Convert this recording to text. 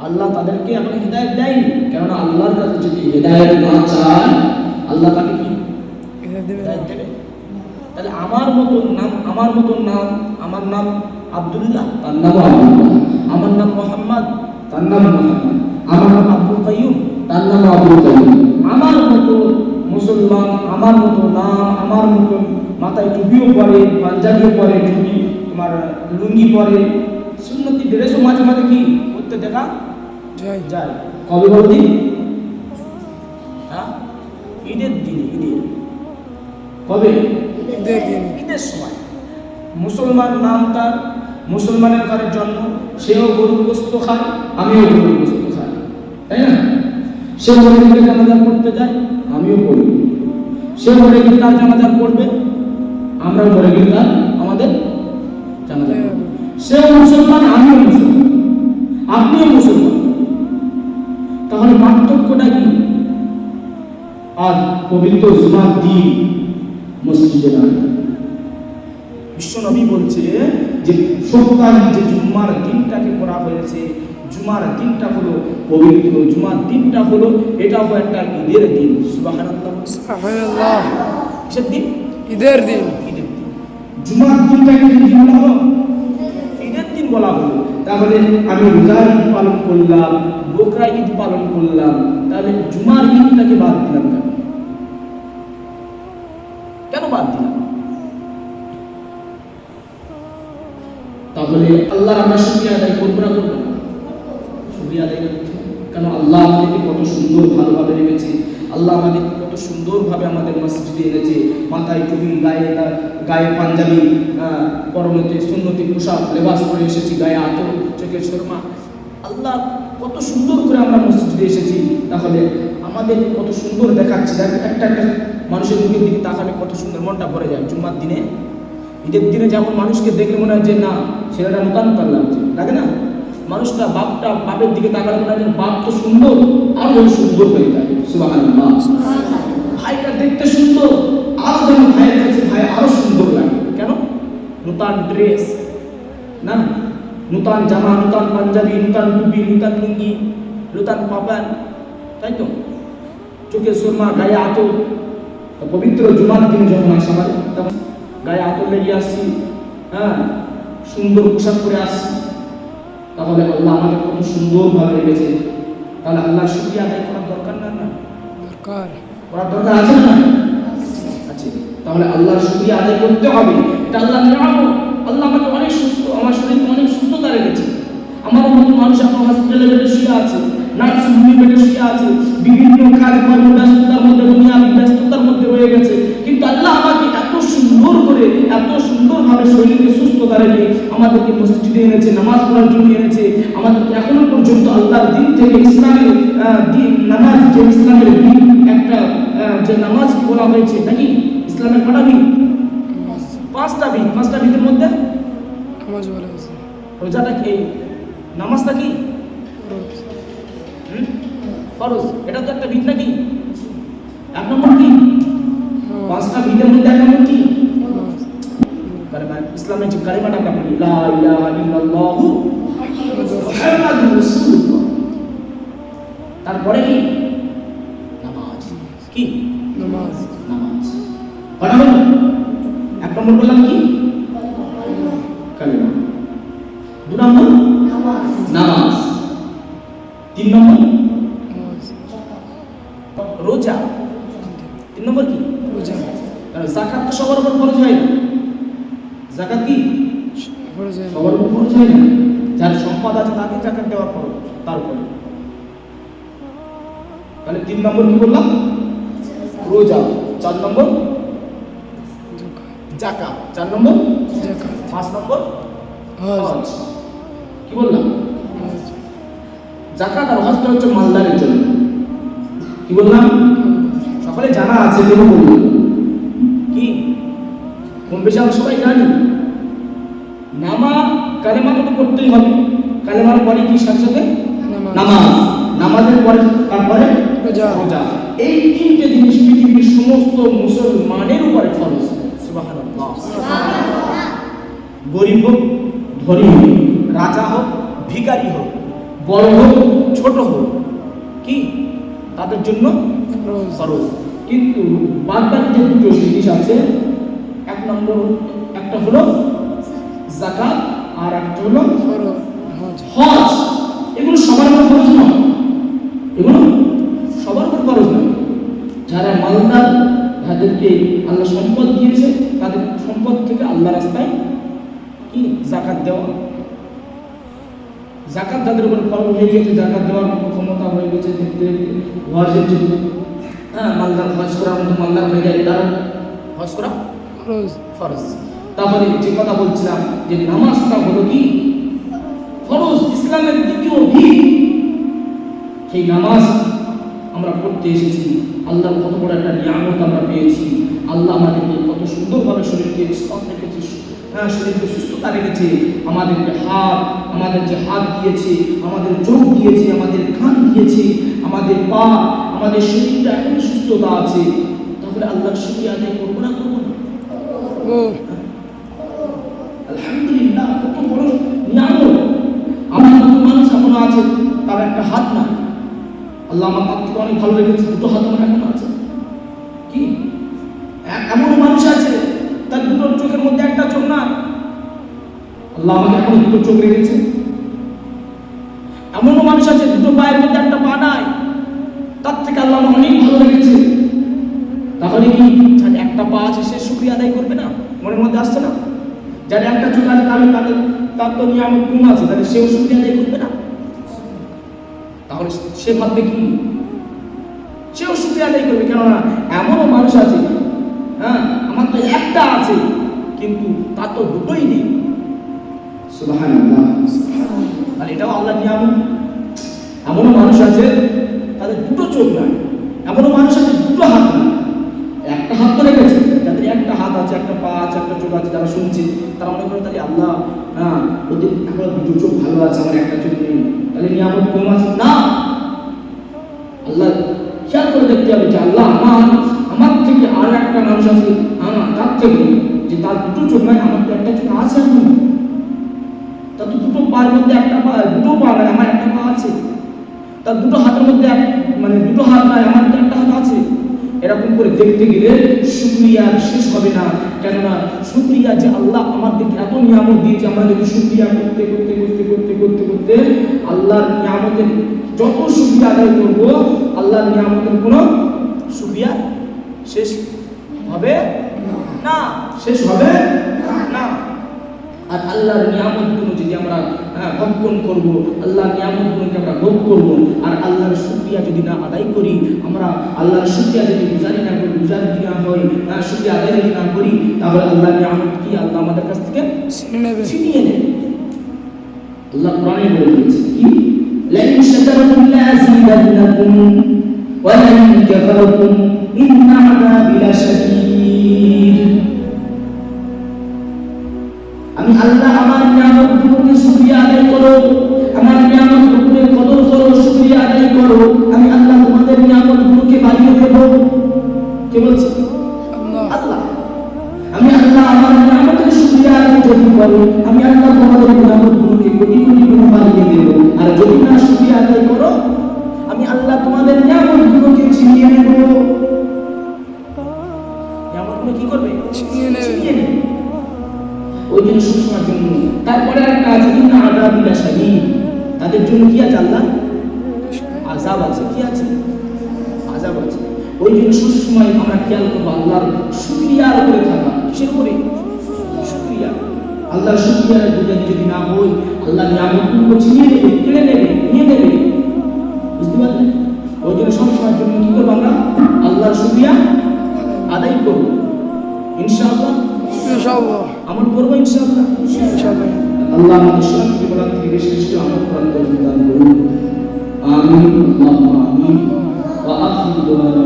আল্লাহ তাদেরকে এখন হিদায়াত দেয়নি, কেননা আল্লাহর কাছে যদি হিদায়াত না চায় আল্লাহ তাকে কি হিদায়াত দেবে? তাহলে আমার মতন নাম, আমার নাম আব্দুল্লাহ, তার নাম আব্দুল্লাহ। আমার নাম মোহাম্মদ, তার নাম মোহাম্মদ। আমার নাম আব্দুল কাইয়ুম, তার নাম আব্দুল কাইয়ুম। আমার মতো মুসলমান, আমার মতো নাম, আমার মতো মাথায় টুপিও পরে, পাঞ্জাবিও পরে, টুপি তোমার লুঙ্গি পরে, সুন্নতি ড্রেসও মাঝে মাঝে কি করতে দেখা যায়। কবে বলদি? হ্যাঁ, ঈদের দিনে। কবে? ঈদের সময়। মুসলমান নাম, তার মুসলমানের ঘরে জন্ম, সেও গরুর গোশত খায়, আমিও গরুর গোশত খাই, তাই না? সে মরে গিয়ে জানাজা পড়তে যায়, আমিও পড়ি। সে মরে গিয়ে তার জানাজা পড়বে, আমরাও মরে গিয়ে তার আমাদের জানাজা। সেও মুসলমান, আমিও মুসলমান, আপনিও মুসলমান। তাহলে পার্থক্যটা কি? আর পবিত্র জুমার দিন মসজিদে না, বিশ্বনবী বলছে যে সপ্তাহে যে জুম্মার দিনটাকে করা হয়েছে, জুমার দিনটা হলো পবিত্র, জুমার দিনটা হলো, এটা হলো একটা ঈদের দিন। সুবহানাল্লাহ, সুবহানাল্লাহ। কিসের দিন? ঈদের দিন। ঈদের দিন। জুমার দিনটাকে যদি বলা হলো ঈদের দিন বলা হলো, তাহলে আমি রোজার ঈদ পালন করলাম, বকরা ঈদ পালন করলাম, তাহলে জুমার ঈদটাকে বাদ দিলাম কেন বাদ দিলাম? তাহলে আল্লাহর আমরা শুকরিয়া আদায় করব না? করব না? শুকরিয়া আদায় করতে, কারণ আল্লাহ আমাদেরকে কত সুন্দর ভালোভাবে রেখেছে, আল্লাহ আমাদেরকে কত সুন্দরভাবে আমাদের মসজিদে এনেছে, মাথায় টুপি, গায়ে পাঞ্জাবি, পরনেতে সুন্নতি পোশাক লেবাস পরে এসেছি, গায়ে আতর, চোখে সুরমা। আল্লাহ কত সুন্দর করে আমরা মসজিদে এসেছি, তাহলে আমাদের কত সুন্দর দেখাচ্ছে। দেখ, একটা মানুষের মুখের দিকে তাকালে কত সুন্দর মনটা ভরে যায়। জুম্মার দিনে, ঈদের দিনে যেমন মানুষকে দেখলে মনে হয় যে না, ছেলেটা নতুন লাগছে, লাগে না? মানুষটা বাপের দিকে তাকালে মনে হয় যে বাপ তো সুন্দর, আরো সুন্দর হয়ে যায়। সুবহানাল্লাহ। ভাইটা দেখতে সুন্দর, আরো যেন ভাইয়ের কাছে ভাই আরো সুন্দর লাগে। কেন? নতুন ড্রেস না, নতুন জামা, নতুন পাঞ্জাবি, নতুন টুপি, নতুন লুঙ্গি, নতুন পাপান, তাই তো? চোখে সুরমা, গায়ে আতর। পবিত্র জুমার দিন যখন আসে আমাদের, তখন গায়ে আতর লেগে আসছি, হ্যাঁ, সুন্দর পোশাক পরে আসছি, তাহলে আল্লাহ আমাদের কত সুন্দরভাবে রেখেছে। তাহলে আল্লাহর শুকরিয়া আদায় করার দরকার না? করার দরকার আছে না? আছে। তাহলে আল্লাহর শুকরিয়া আদায় করতে হবে। এটা আল্লাহর নিয়ামত। আল্লাহ আমাকে অনেক সুস্থ, আমার শরীরকে অনেক সুস্থতা রেখেছে। আমার মতো মানুষ এখন হসপিটালে বেডে শুয়ে আছে, নার্সিং হোমে বেডে শুয়ে আছে, বিভিন্ন কাজকর্ম ব্যস্ততার মধ্যে, দুনিয়ার ব্যস্ততার মধ্যে রয়ে গেছে, কিন্তু আল্লাহ আমাকে এত সুন্দর করে, এত সুন্দরভাবে শরীরকে সুস্থতা রেখে আমাদেরকে মসজিদে এনেছে, নামাজ পড়ার জন্য এনেছে। আমাদেরকে এখনো পর্যন্ত আল্লাহর দিন থেকে ইসলামের দিন, নামাজ, যে ইসলামের দিন, একটা যে নামাজ বলা হয়েছে নাকি, ইসলামের কটা দিন? পাঁচটা দিন। পাঁচটা দিনের মধ্যে রোজাটা কি? নামাজটা কি ফরজ? এটা তো একটা ভিত নাকি? এক নম্বর কি? পাঁচটা ভিতের মধ্যে এক নম্বর কি? ইসলামের যে কালিমাটা আমরা বলি, লা ইলাহা ইল্লাল্লাহু মুহাম্মাদুর রাসূলুল্লাহ, তারপরে কি? নামাজ। কি? নামাজ। কটা হলো? এক নম্বর বললাম কি? কালিমা। দু নম্বর নামাজ। তিন নম্বর রোজা। তিন নম্বর কি? রোজা। কারণ যাকাত তো সবার উপর ফরজ হয় না। যাকাত কি সবার উপর ফরজ হয় না? যার সম্পদ আছে তাকে যাকাত দেওয়া ফরজ। তারপরে তাহলে তিন নম্বর কি বললাম? রোজা। চার নম্বর যাকাত। চার নম্বর যাকাত। পাঁচ নম্বর হজ। কি বললাম? যাকাত আর হজটা হচ্ছে মালদারের জন্য। কি বললাম? সকলে জানা আছে, কেন বললাম? কি কম বেশি আমরা সবাই জানি। কালেমা তো করতেই হবে। কালেমার পরে কি সাথে সাথে নামাজ, নামাজের পরে তারপরে রোজা। এই তিনটে জিনিস পৃথিবীর সমস্ত মুসলমানের উপরে ফরজ। সুবহানাল্লাহ। গরিব হোক, ধনী হোক, রাজা হোক, ভিখারি হোক, বড় হোক ছোট হোক, কি তাদের জন্য ফরজ। কিন্তু বাদ বাকি যে দুটো জিনিস আছে, এক নম্বর একটা হলো যাকাত আর একটা হলো হজ। এগুলো সবার উপর ফরজ নয়, এগুলো সবার উপর ফরজ নয়। যারা মালদার, যাদেরকে আল্লাহ সম্পদ দিয়েছে, তাদের সম্পদ থেকে আল্লাহ রাস্তায় কি যাকাত দেওয়া। যাকাত তাদের উপর ফরজ হয়ে গেছে, যাকাত দেওয়ার ক্ষমতা হয়ে গেছে। দেখতে হজের যদি মালদার হজ করার মতো মালদার হয়ে যায়, তার হজ করা ফরজ। তাহলে যে কথা বলছিলাম যে নামাজটা হলো কি ফরজ, ইসলামের দ্বিতীয় ভিত। সেই নামাজ আমরা পড়তে এসেছি, আল্লাহর কত বড় একটা নিয়ামত আমরা পেয়েছি। আল্লাহ আমাদেরকে কত সুন্দরভাবে শরীরকে সুস্থ রেখেছে, শরীরকে সুস্থতা রেখেছে। আমাদেরকে আমাদের যে হাত দিয়েছে, আমাদের চোখ দিয়েছে, আমাদের কান দিয়েছে, আমাদের পা, আমাদের শরীরটা এখন সুস্থতা আছে। তাহলে আল্লাহর শুকরিয়া আদায় করবো না, করবো না? আলহামদুলিল্লাহ, কত বড় নিয়ামত। আমার মতো মানুষ এমন আছে তার একটা হাত নাই। আল্লাহ আমার হাতকে অনেক ভালো রেখেছে, দুটো হাত আমার এখন আছে। কি এমন মানুষ আছে তার দুটো চোখের মধ্যে একটা চোখ নাই, আল্লাহ আমাকে এখন দুটো চোখ রেখেছে। এমন মানুষ আছে দুটো পায়ের মধ্যে একটা পা নাই, তার থেকে আল্লাহ আমাকে অনেক ভালো রেখেছে। তাহলে কি যার একটা পা আছে সে শুকরিয়া আদায় করবে না? মনের মধ্যে আসছে না? যার একটা চোখ আছে তার তো নিয়ামত কম আছে, তাহলে সেও শুকরিয়া আদায় করবে না? তাহলে সে ভাববে কি সেও শুকরিয়া আদায় করবে। কেননা এমনও মানুষ আছে, আমার তো একটা আছে কিন্তু তার তো দুটোই নেই। সুবহানাল্লাহ, তাহলে এটাও আল্লাহর নিয়ামত। এমনও মানুষ আছে তাদের দুটো চোখ নাই, এমনও মানুষ আছে দুটো হাত নাই, একটা হাত তো রেখেছে। যাদের একটা হাত আছে, একটা পা আছে, একটা চোখ আছে, যারা শুনছে তারা মনে করে তাহলে আল্লাহ ওদের এখন দুটো চোখ ভালো আছে, আমার একটা চোখ নেই, তাহলে নিয়ামত কম আছে না। আল্লাহ খেয়াল করে দেখতে হবে যে আল্লাহ আমার থেকে আর একটা মানুষ আছে, তার থেকে যে তার দুটো চোখ নাই, আমার তো একটা চোখ আছে। এখন তার তো দুটো পায়ের মধ্যে একটা পা, দুটো পা নাই, আমার একটা পা আছে। তার দুটো হাতের মধ্যে মানে দুটো হাত নাই, আমার তো একটা হাত আছে। এরকম করে দেখতে গেলে শুকরিয়া শেষ হবে না। কেননা শুকরিয়া যে আল্লাহ আমাদেরকে এত নিয়ামত দিয়েছে, আমরা যদি শুকরিয়া করতে করতে করতে করতে করতে করতে আল্লাহর নিয়ামতের যত শুকরিয়া আদায় করবো, আল্লাহর নিয়ামতের কোনো শুকরিয়া শেষ হবে না, শেষ হবে না। আর আল্লাহর নিয়ামতগুলো যদি আমরা ভক্ষণ করব, আল্লাহর নিয়ামতগুলোকে আমরা ভোগ করব, আর আল্লাহর শুকরিয়া যদি না আদায় করি, আমরা আল্লাহর শুকরিয়া যদি গুজারি না করি, গুজারি না হই, শুকরিয়া আদায় যদি না করি, তাহলে আল্লাহর নিয়ামত কি আল্লাহ আমাদের কাছ থেকে ছিনিয়ে নেবে। আল্লাহ কোরআনে বলেছে কি, লাইন শাকারতুম লাযিদান্নাকুম ওয়া লাইন কাফারতুম ইন্না আযাবি লাশাদীদ। আমি আল্লাহ আমার নিয়ামতগুলোকে শুকরিয়া আদায় করো, আমার নিয়ামতগুলোকে কদর করো, শুকরিয়া আদায় করো, আমি আল্লাহ তোমাদের নিয়ামতগুলোকে বাড়িয়ে দেব। কে বলছে? আল্লাহ। আমি আল্লাহ আমার নিয়ামতের শুকরিয়া আদায় যদি করো, আমি আল্লাহ তোমাদের নিয়ামতগুলোকে কোটি কোটি গুণ বাড়িয়ে দেব। আর যদি না শুকরিয়া আদায় করো, আমি আল্লাহ তোমাদের নিয়ামতগুলোকে ছিনিয়ে নেব। নিয়ামতগুলো কি করবে? ছিনিয়ে নেবে। ওই জন্য সবসময়ের জন্য। তারপরে একটা আছে ইন্না আযাবি লাশাদীদ, তাদের জন্য কি আছে? আল্লাহ আযাব আছে। কি আছে? আযাব আছে। ওই জন্য সবসময় আমরা খেয়াল করবো আল্লাহর শুকরিয়ার উপরে থাকা। কিসের উপরে? শুকরিয়া। আল্লাহর শুকরিয়ার যদি না হই, আল্লাহ নিয়ামতগুলো ছিনিয়ে নেবে, কেড়ে নেবে, নিয়ে নেবে। বুঝতে পারলেন? ওই জন্য সবসময়ের জন্য কি করবো? আমরা আল্লাহর শুকরিয়া আদায় করবো। ইনশাআল্লাহ ইনশাআল্লাহ আমল করব ইনশাআল্লাহ ইনশাআল্লাহ। আল্লাহ আমাদের সবাইকে বলা থেকে বেশি বেশি আমল করার তৌফিক দান করুন। আমিন আল্লাহুম্মা আমিন। ওয়া আখিরু দুআনা